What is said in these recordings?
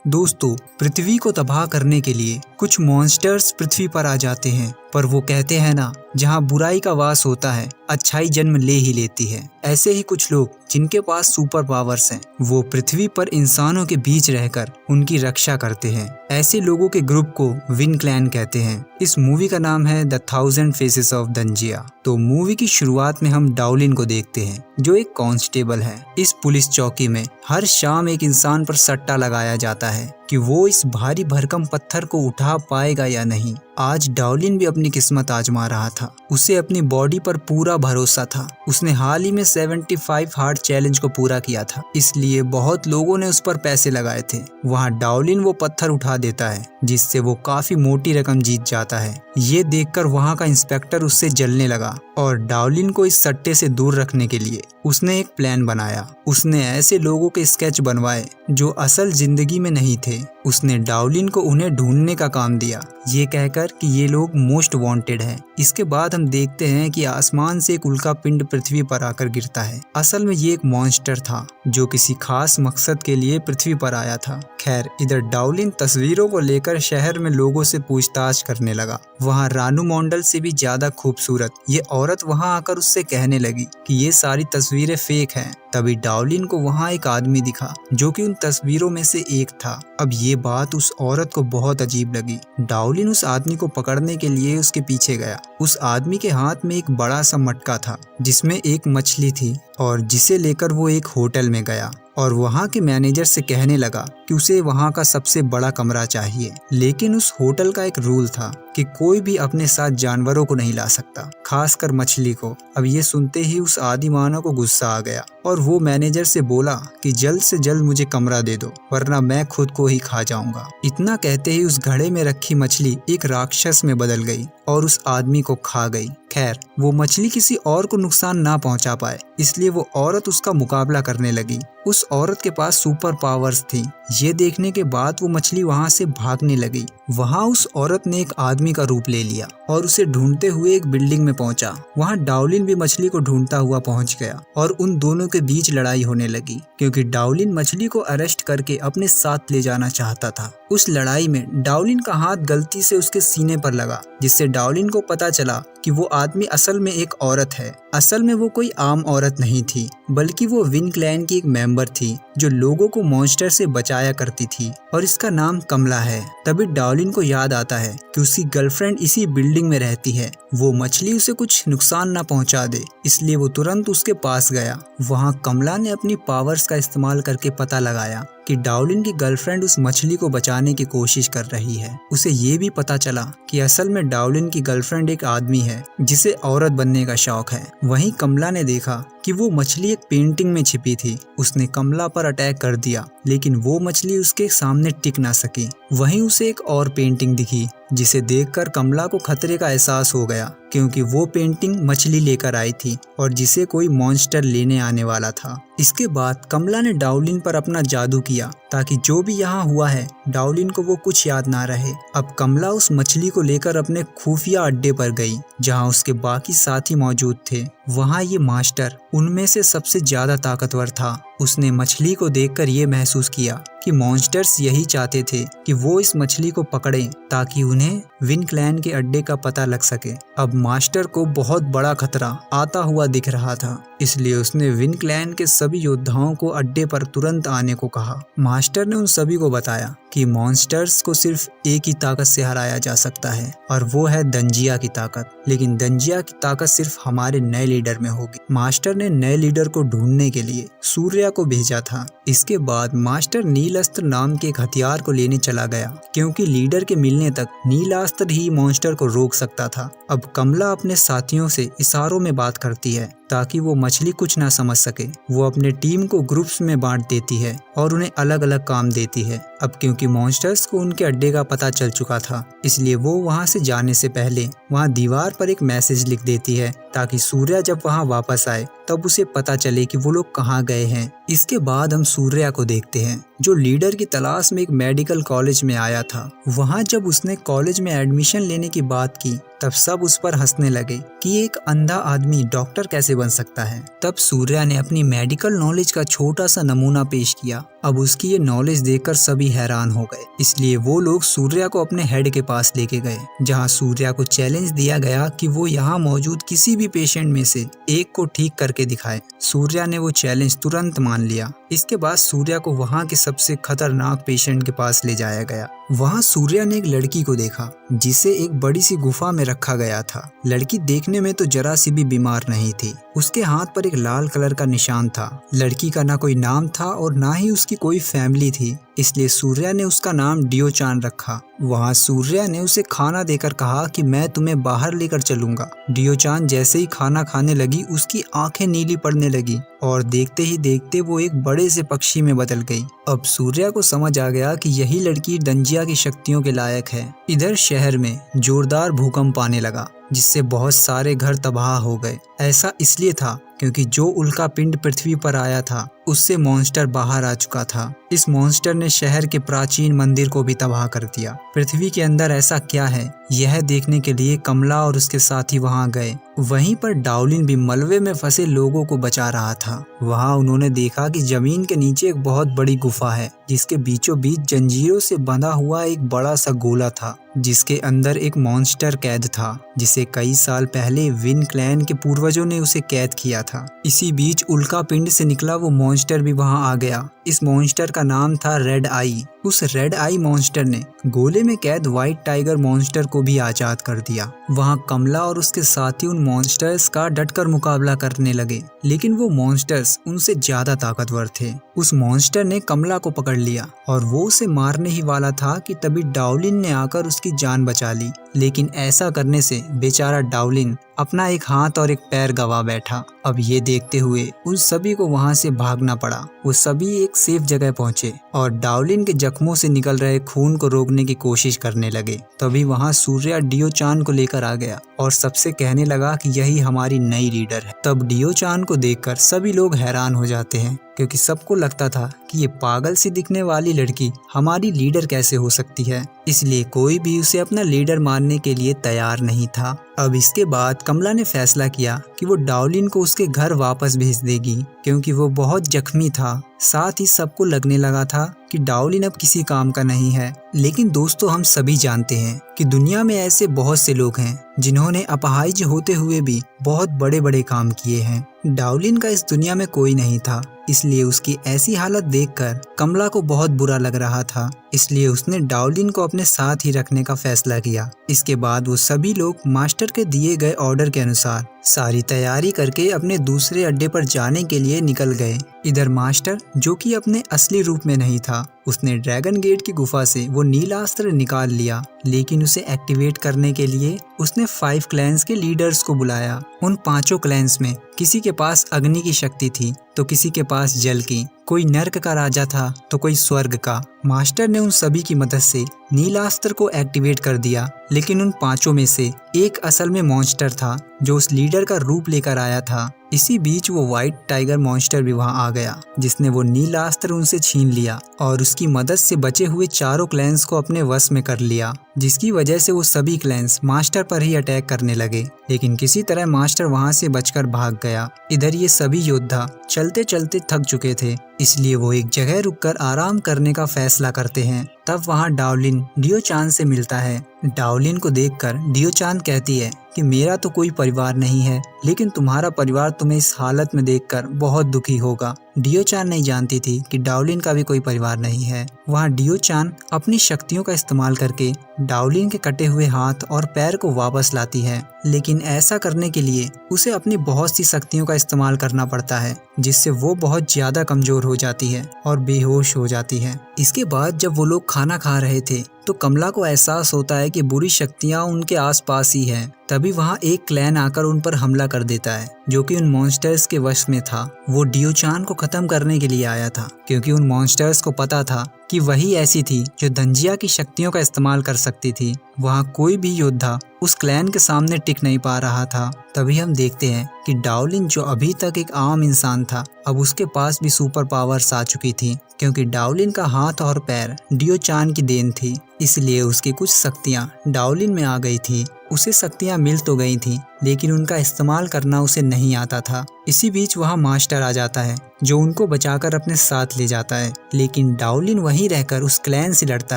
दोस्तों, पृथ्वी को तबाह करने के लिए कुछ मॉन्स्टर्स पृथ्वी पर आ जाते हैं, पर वो कहते हैं ना, जहाँ बुराई का वास होता है अच्छाई जन्म ले ही लेती है। ऐसे ही कुछ लोग जिनके पास सुपर पावर्स हैं, वो पृथ्वी पर इंसानों के बीच रहकर उनकी रक्षा करते हैं। ऐसे लोगों के ग्रुप को विन क्लैन कहते हैं। इस मूवी का नाम है द 1000 फेसेस ऑफ दंजिया। तो मूवी की शुरुआत में हम डाउलिन को देखते हैं, जो एक कांस्टेबल है। इस पुलिस चौकी में हर शाम एक इंसान पर सट्टा लगाया जाता है कि वो इस भारी भरकम पत्थर को उठा पाएगा या नहीं। आज डाउलिन भी अपनी किस्मत आजमा रहा था। उसे अपनी बॉडी पर पूरा भरोसा था। उसने हाल ही में 75 हार्ड चैलेंज को पूरा किया था, इसलिए बहुत लोगों ने उस पर पैसे लगाए थे। वहाँ डाउलिन वो पत्थर उठा देता है, जिससे वो काफी मोटी रकम जीत जाता है। ये देखकर वहाँ का इंस्पेक्टर उससे जलने लगा और डाउलिन को इस सट्टे से दूर रखने के लिए उसने एक प्लान बनाया। उसने ऐसे लोगों के स्केच बनवाए जो असल जिंदगी में नहीं थे। उसने डाउलिन को उन्हें ढूंढने का काम दिया, ये कहकर कि ये लोग मोस्ट वांटेड हैं। इसके बाद हम देखते हैं कि आसमान से एक उल्का पिंड पृथ्वी पर आकर गिरता है। असल में ये एक मॉन्स्टर था जो किसी खास मकसद के लिए पृथ्वी पर आया था। खैर, इधर डाउलिन तस्वीरों को लेकर शहर में लोगों से पूछताछ करने लगा। वहाँ रानू मंडल से भी ज्यादा खूबसूरत ये औरत वहाँ आकर उससे कहने लगी कि ये सारी तस्वीरें फेक हैं। तभी डाउलिन को वहाँ एक आदमी दिखा जो कि उन तस्वीरों में से एक था। अब ये बात उस औरत को बहुत अजीब लगी। डाउलिन उस आदमी को पकड़ने के लिए उसके पीछे गया। उस आदमी के हाथ में एक बड़ा सा मटका था जिसमें एक मछली थी और जिसे लेकर वो एक होटल में गया और वहाँ के मैनेजर से कहने लगा कि उसे वहाँ का सबसे बड़ा कमरा चाहिए। लेकिन उस होटल का एक रूल था कि कोई भी अपने साथ जानवरों को नहीं ला सकता, खासकर मछली को। अब ये सुनते ही उस आदिमानव को गुस्सा आ गया और वो मैनेजर से बोला कि जल्द से जल्द मुझे कमरा दे दो, वरना मैं खुद को ही खा जाऊंगा। इतना कहते ही उस घड़े में रखी मछली एक राक्षस में बदल गई और उस आदमी को खा गई। खैर, वो मछली किसी और को नुकसान ना पहुंचा पाए, इसलिए वो औरत उसका मुकाबला करने लगी। उस औरत के पास सुपर पावर्स थी। ये देखने के बाद वो मछली वहाँ से भागने लगी। वहाँ उस औरत ने एक आदमी का रूप ले लिया और उसे ढूंढते हुए एक बिल्डिंग में पहुंचा। वहाँ डाउलिन भी मछली को ढूंढता हुआ पहुंच गया और उन दोनों के बीच लड़ाई होने लगी, क्योंकि डाउलिन मछली को अरेस्ट करके अपने साथ ले जाना चाहता था। उस लड़ाई में डाउलिन का हाथ गलती से उसके सीने पर लगा, जिससे डाउलिन को पता चला कि वो आदमी असल में एक औरत है। असल में वो कोई आम औरत नहीं थी, बल्कि वो विन क्लैन की एक मेंबर थी जो लोगों को मॉन्स्टर से बचाया करती थी, और इसका नाम कमला है। तभी डाउलिन को याद आता है कि उसकी गर्लफ्रेंड इसी बिल्डिंग में रहती है। वो मछली उसे कुछ नुकसान ना पहुंचा दे, इसलिए वो तुरंत उसके पास गया। वहाँ कमला ने अपनी पावर्स का इस्तेमाल करके पता लगाया कि डाउलिन की गर्लफ्रेंड उस मछली को बचाने की कोशिश कर रही है। उसे ये भी पता चला कि असल में डाउलिन की गर्लफ्रेंड एक आदमी है जिसे औरत बनने का शौक है। वहीं कमला ने देखा कि वो मछली एक पेंटिंग में छिपी थी। उसने कमला पर अटैक कर दिया, लेकिन वो मछली उसके सामने टिक ना सकी। वहीं उसे एक और पेंटिंग दिखी, जिसे देखकर कमला को खतरे का एहसास हो गया, क्योंकि वो पेंटिंग मछली लेकर आई थी और जिसे कोई मॉन्स्टर लेने आने वाला था। इसके बाद कमला ने डाउलिन पर अपना जादू किया ताकि जो भी यहाँ हुआ है डाउलिन को वो कुछ याद ना रहे। अब कमला उस मछली को लेकर अपने खुफिया अड्डे पर गई, जहाँ उसके बाकी साथी मौजूद थे। वहाँ ये मास्टर उनमें से सबसे ज्यादा ताकतवर था। उसने मछली को देखकर ये महसूस किया कि मॉन्स्टर्स यही चाहते थे कि वो इस मछली को पकड़ें ताकि उन्हें विन क्लैन के अड्डे का पता लग सके। अब मास्टर को बहुत बड़ा खतरा आता हुआ दिख रहा था, इसलिए उसने विन क्लैन के सभी योद्धाओं को अड्डे पर तुरंत आने को कहा। मास्टर ने उन सभी को बताया कि मॉन्स्टर्स को सिर्फ एक ही ताकत से हराया जा सकता है, और वो है दंजिया की ताकत। लेकिन दंजिया की ताकत सिर्फ हमारे नए लीडर में होगी। मास्टर ने नए लीडर को ढूंढने के लिए सूर्या को भेजा था। इसके बाद मास्टर नीलास्त्र नाम के एक हथियार को लेने चला गया, क्योंकि लीडर के मिलने तक नीलास्त्र ही मॉन्स्टर को रोक सकता था। अब कमला अपने साथियों से इशारों में बात करती है ताकि वो मछली कुछ ना समझ सके। वो अपने टीम को ग्रुप्स में बांट देती है और उन्हें अलग अलग काम देती है। अब क्योंकि मॉन्स्टर्स को उनके अड्डे का पता चल चुका था, इसलिए वो वहाँ से जाने से पहले वहाँ दीवार पर एक मैसेज लिख देती है ताकि सूर्या जब वहाँ वापस आए तब उसे पता चले कि वो लोग कहाँ गए हैं। इसके बाद हम सूर्या को देखते हैं, जो लीडर की तलाश में एक मेडिकल कॉलेज में आया था। वहाँ जब उसने कॉलेज में एडमिशन लेने की बात की, तब सब उस पर हंसने लगे कि एक अंधा आदमी डॉक्टर कैसे बन सकता है। तब सूर्या ने अपनी मेडिकल नॉलेज का छोटा सा नमूना पेश किया। अब उसकी ये नॉलेज देखकर सभी हैरान हो गए, इसलिए वो लोग सूर्या को अपने हेड के पास लेके गए, जहाँ सूर्या को चैलेंज दिया गया कि वो यहाँ मौजूद किसी भी पेशेंट में से एक को ठीक करके दिखाए। सूर्या ने वो चैलेंज तुरंत मान लिया। इसके बाद सूर्या को वहाँ के सबसे खतरनाक पेशेंट के पास ले जाया गया। वहाँ सूर्या ने एक लड़की को देखा जिसे एक बड़ी सी गुफा में रखा गया था। लड़की देखने में तो जरा सी भी बीमार नहीं थी। उसके हाथ पर एक लाल कलर का निशान था। लड़की का ना कोई नाम था और ना ही उसकी कोई फैमिली थी, इसलिए सूर्या ने उसका नाम डियो-चान रखा। वहाँ सूर्या ने उसे खाना देकर कहा कि मैं तुम्हें बाहर लेकर चलूंगा। डियो-चान जैसे ही खाना खाने लगी उसकी आंखें नीली पड़ने लगी और देखते ही देखते वो एक बड़े से पक्षी में बदल गई। अब सूर्या को समझ आ गया कि यही लड़की दंजिया की शक्तियों के लायक है। इधर शहर में जोरदार भूकंप आने लगा जिससे बहुत सारे घर तबाह हो गए। ऐसा इसलिए था क्योंकि जो उल्का पिंड पृथ्वी पर आया था उससे मॉन्स्टर बाहर आ चुका था। इस मॉन्स्टर ने शहर के प्राचीन मंदिर को भी तबाह कर दिया। पृथ्वी के अंदर ऐसा क्या है, यह देखने के लिए कमला और उसके साथी वहां गए। वहीं पर डाओलिन भी मलबे में फंसे लोगों को बचा रहा था। वहां उन्होंने देखा कि जमीन के नीचे एक बहुत बड़ी गुफा है जिसके बीचों बीच जंजीरों से बंधा हुआ एक बड़ा सा गोला था जिसके अंदर एक मॉन्स्टर कैद था जिसे कई साल पहले विन क्लैन के पूर्वजों ने उसे कैद किया था। इसी बीच उल्का पिंड से निकला वो मॉन्स्टर भी वहां आ गया। इस मॉन्स्टर का नाम था रेड आई। उस रेड आई मॉन्स्टर ने गोले में कैद व्हाइट टाइगर मॉन्स्टर को भी आजाद कर दिया। वहां कमला और उसके साथी उन मॉन्स्टर्स का डटकर मुकाबला करने लगे, लेकिन वो मॉन्स्टर्स उनसे ज्यादा ताकतवर थे। उस मॉन्स्टर ने कमला को पकड़ लिया और वो उसे मारने ही वाला था कि तभी डाओलिन ने आकर उसकी जान बचा ली। लेकिन ऐसा करने से बेचारा डाओलिन अपना एक हाथ और एक पैर गवा बैठा। अब ये देखते हुए उन सभी को वहां से भागना पड़ा। वो सभी एक सेफ जगह पहुंचे और डाओलिन के जख्मों से निकल रहे खून को रोकने की कोशिश करने लगे। तभी वहां सूर्या डियो-चान को लेकर आ गया और सबसे कहने लगा कि यही हमारी नई लीडर है। तब डियो-चान को देखकर सभी लोग हैरान हो जाते हैं क्योंकि सबको लगता था कि ये पागल सी दिखने वाली लड़की हमारी लीडर कैसे हो सकती है, इसलिए कोई भी उसे अपना लीडर मानने के लिए तैयार नहीं था। अब इसके बाद कमला ने फैसला किया कि वो डाओलिन को उसके घर वापस भेज देगी क्योंकि वो बहुत जख्मी था। साथ ही सबको लगने लगा था कि डाओलिन अब किसी काम का नहीं है। लेकिन दोस्तों, हम सभी जानते हैं कि दुनिया में ऐसे बहुत से लोग हैं जिन्होंने अपाहिज होते हुए भी बहुत बड़े बड़े काम किए हैं। डाओलिन का इस दुनिया में कोई नहीं था, इसलिए उसकी ऐसी हालत देखकर कमला को बहुत बुरा लग रहा था। इसलिए उसने डाओलिन को अपने साथ ही रखने का फैसला किया। इसके बाद वो सभी लोग मास्टर के दिए गए ऑर्डर के अनुसार सारी तैयारी करके अपने दूसरे अड्डे पर जाने के लिए निकल गए। इधर मास्टर, जो कि अपने असली रूप में नहीं था, उसने ड्रैगन गेट की गुफा से वो नीलास्त्र निकाल लिया, लेकिन उसे एक्टिवेट करने के लिए उसने 5 क्लैंस के लीडर्स को बुलाया। उन 5 क्लैंस में किसी के पास अग्नि की शक्ति थी तो किसी के पास जल की, कोई नर्क का राजा था तो कोई स्वर्ग का। मास्टर ने उन सभी की मदद से नीलास्त्र को एक्टिवेट कर दिया, लेकिन उन 5 में से एक असल में मॉन्स्टर था जो उस लीडर का रूप लेकर आया था। इसी बीच वो व्हाइट टाइगर मॉन्स्टर भी वहां आ गया जिसने वो नीलास्त्र उनसे छीन लिया और उसकी मदद से बचे हुए 4 क्लैंस को अपने वश में कर लिया, जिसकी वजह से वो सभी क्लैंस मास्टर पर ही अटैक करने लगे। लेकिन किसी तरह मास्टर वहां से बचकर भाग गया। इधर ये सभी योद्धा चलते चलते थक चुके थे, इसलिए वो एक जगह रुककर आराम करने का फैसला करते हैं। तब वहां डाओलिन डियो-चान से मिलता है। डाओलिन को देखकर डियो-चान कहती है कि मेरा तो कोई परिवार नहीं है, लेकिन तुम्हारा परिवार तुम्हें इस हालत में देखकर बहुत दुखी होगा। डियो-चान नहीं जानती थी कि डाओलिन का भी कोई परिवार नहीं है। वहाँ डियो-चान अपनी शक्तियों का इस्तेमाल करके डाओलिन के कटे हुए हाथ और पैर को वापस लाती है, लेकिन ऐसा करने के लिए उसे अपनी बहुत सी शक्तियों का इस्तेमाल करना पड़ता है, जिससे वो बहुत ज्यादा कमजोर हो जाती है और बेहोश हो जाती है। इसके बाद जब वो लोग खाना खा रहे थे तो कमला को एहसास होता है कि बुरी शक्तियां उनके आसपास ही हैं। तभी वहां एक क्लैन आकर उन पर हमला कर देता है जो कि उन मॉन्स्टर्स के वश में था। वो डियो-चान को खत्म करने के लिए आया था क्योंकि उन मॉन्स्टर्स को पता था कि वही ऐसी थी जो दंजिया की शक्तियों का इस्तेमाल कर सकती थी। वहाँ कोई भी योद्धा उस क्लैन के सामने टिक नहीं पा रहा था। तभी हम देखते हैं कि डाओलिन, जो अभी तक एक आम इंसान था, अब उसके पास भी सुपर पावर्स आ चुकी थी क्योंकि डाओलिन का हाथ और पैर डियो-चान की देन थी, इसलिए उसकी कुछ शक्तियाँ डाओलिन में आ गई थी। उसे शक्तियाँ मिल तो गई थी, लेकिन उनका इस्तेमाल करना उसे नहीं आता था। इसी बीच वहाँ मास्टर आ जाता है जो उनको बचाकर अपने साथ ले जाता है, लेकिन डाओलिन वहीं रहकर उस क्लैन से लड़ता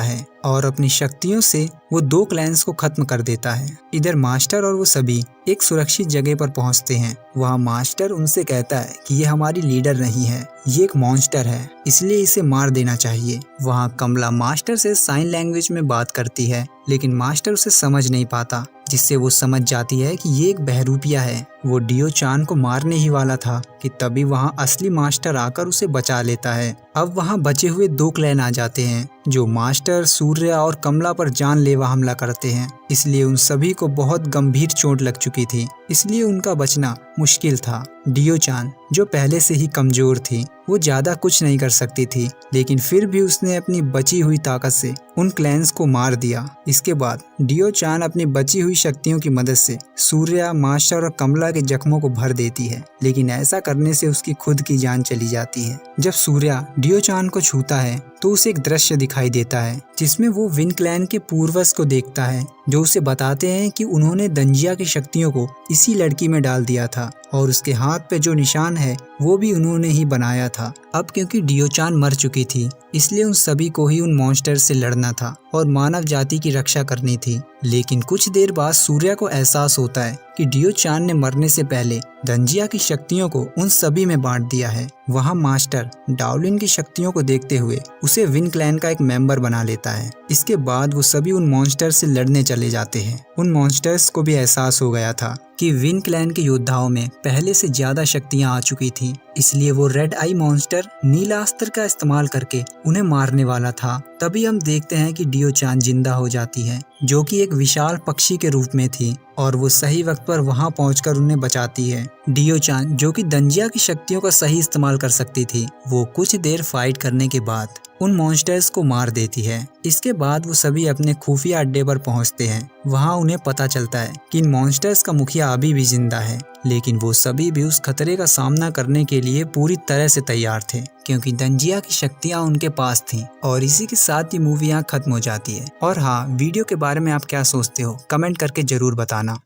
है और अपनी शक्तियों से वो 2 क्लैंस को खत्म कर देता है। इधर मास्टर और वो सभी एक सुरक्षित जगह पर पहुंचते हैं। वहाँ मास्टर उनसे कहता है कि ये हमारी लीडर नहीं है, ये एक मॉन्स्टर है, इसलिए इसे मार देना चाहिए। वहाँ कमला मास्टर से साइन लैंग्वेज में बात करती है, लेकिन मास्टर उसे समझ नहीं पाता, जिससे वो समझ जाती है कि ये एक बहरूपिया है। वो डियो चान को मारने ही वाला था कि तभी वहाँ असली मास्टर आकर उसे बचा लेता है। अब वहाँ बचे हुए 2 क्लैन आ जाते हैं जो मास्टर, सूर्या और कमला पर जानलेवा हमला करते हैं। इसलिए उन सभी को बहुत गंभीर चोट लग चुकी थी, इसलिए उनका बचना मुश्किल था। डियो चान जो पहले से ही कमजोर थी, वो ज्यादा कुछ नहीं कर सकती थी, लेकिन फिर भी उसने अपनी बची हुई ताकत से उन क्लैंस को मार दिया। इसके बाद डियो चान अपनी बची हुई शक्तियों की मदद से सूर्या, मास्टर और कमला के जख्मों को भर देती है, लेकिन ऐसा करने से उसकी खुद की जान चली जाती है। जब सूर्या डियो चान को छूता है तो उसे एक दृश्य दिखाई देता है जिसमें वो विन क्लैन के पूर्वज को देखता है, जो उसे बताते हैं कि उन्होंने दंजिया की शक्तियों को इसी लड़की में डाल दिया था और उसके हाथ पे जो निशान है वो भी उन्होंने ही बनाया था। अब क्योंकि डियो चान मर चुकी थी, इसलिए उन सभी को ही उन मॉन्स्टर से लड़ना था और मानव जाति की रक्षा करनी थी। लेकिन कुछ देर बाद सूर्या को एहसास होता है कि डियो चान ने मरने से पहले दंजिया की शक्तियों को उन सभी में बांट दिया है। वहाँ मास्टर डाओलिन की शक्तियों को देखते हुए उसे विन क्लैन का एक मेंबर बना लेता है। इसके बाद वो सभी उन मॉन्स्टर से लड़ने चले जाते हैं। उन मॉन्स्टर्स को भी एहसास हो गया था कि विन क्लैन के योद्धाओं में पहले से ज्यादा शक्तियां आ चुकी थी, इसलिए वो रेड आई मॉन्स्टर नीला अस्त्र का इस्तेमाल करके उन्हें मारने वाला था। तभी हम देखते हैं कि डियो चान जिंदा हो जाती है, जो कि एक विशाल पक्षी के रूप में थी, और वो सही वक्त पर वहां पहुंचकर उन्हें बचाती है। डियो चान जो कि दंजिया की शक्तियों का सही इस्तेमाल कर सकती थी, वो कुछ देर फाइट करने के बाद उन मॉन्स्टर्स को मार देती है। इसके बाद वो सभी अपने खुफिया अड्डे पर पहुंचते हैं। वहां उन्हें पता चलता है कि इन मॉन्स्टर्स का मुखिया अभी भी जिंदा है, लेकिन वो सभी भी उस खतरे का सामना करने के लिए पूरी तरह से तैयार थे, क्योंकि दंजिया की शक्तियां उनके पास थीं। और इसी के साथ ये मूवी यहाँ खत्म हो जाती है। और हाँ, वीडियो के बारे में आप क्या सोचते हो कमेंट करके जरूर बताना।